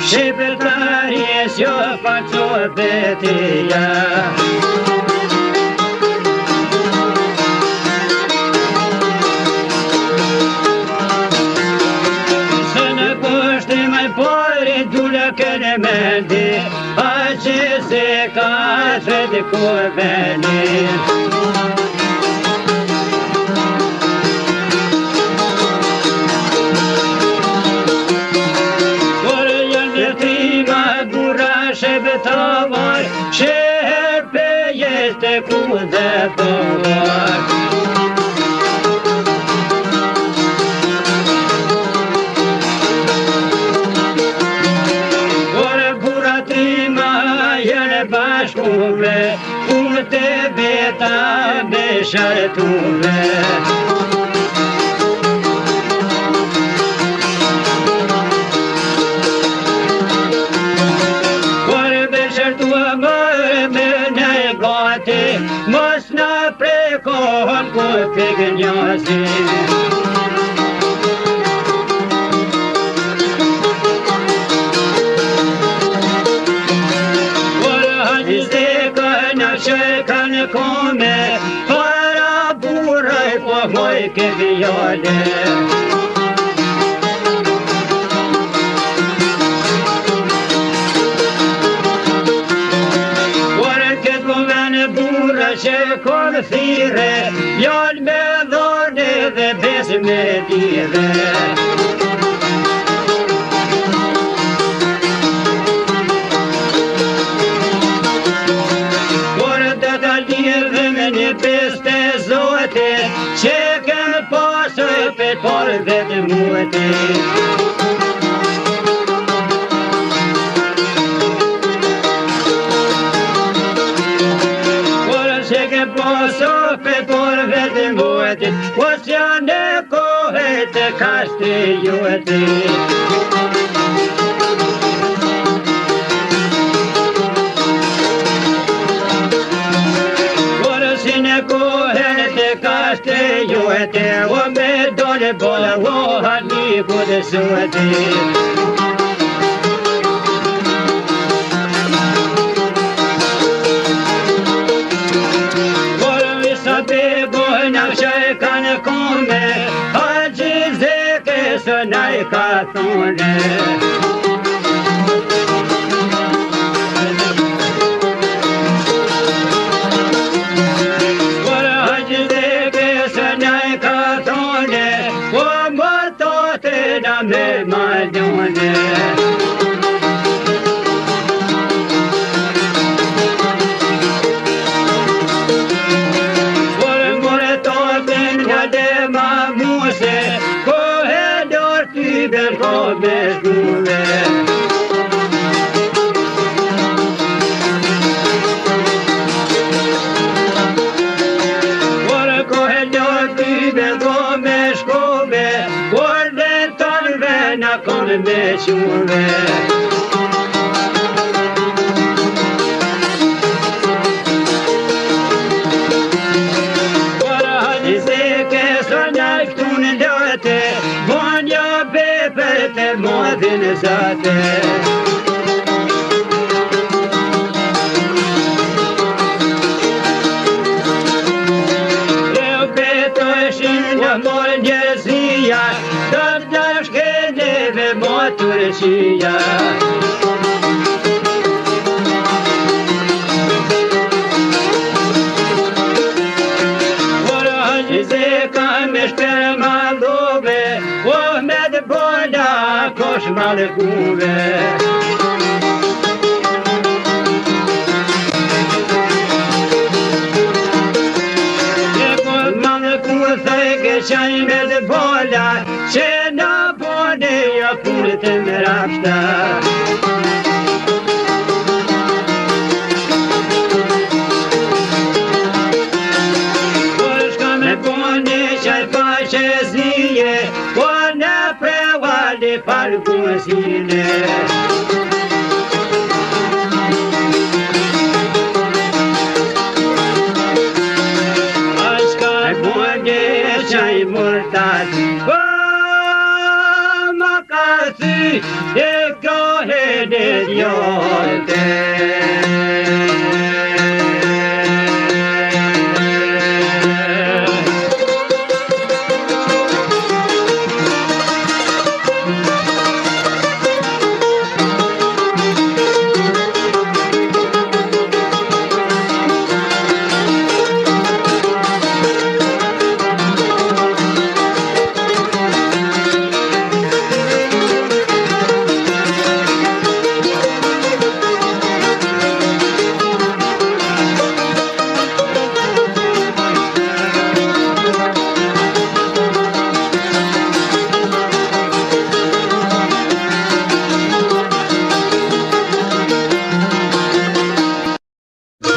Shqiptaris jo faco betia. Se në pushtim e pori dule kene mendi, a që se ka shredi kur venit. Shqiptavar, shërpe jeste ku dhe pëvar. Kore bura trima jene bashkuve, unë të beta me shartuve. Mos në prekohën ku pikë njësi. Por haqizde kënë që në kome, para buraj po moj ke vjole. Që konë thire, janë me dhone dhe besë me dire. Por të të lidhe me një peste zote, që kënë pasë për por vetë muete. Poso pe por vetë muetit, os janë e kohet e kastri juetit. Por si në kohet e kastri juetit, o me dole bola, o hani bude suetit. Kanë kone, a gjizde kësë naj ka thone. Por a gjizde kësë naj ka thone, o më tote da me maljone. Me shuve Para hadise ke sonjaj këtun ndote, vonja bepe te modhin zate. Leo beto eshin një mor njëzia, Turcia. Por haqizde ka me shper malove, o me dhe bola kosh malkuve. E por malkuve thëjke qaj me dhe bola, që në bone ja punë të më rafta. Por shka me bone qaj pa që zije, po në prevali par kusine. Ashka bone qaj murtat, e ka hedit jote.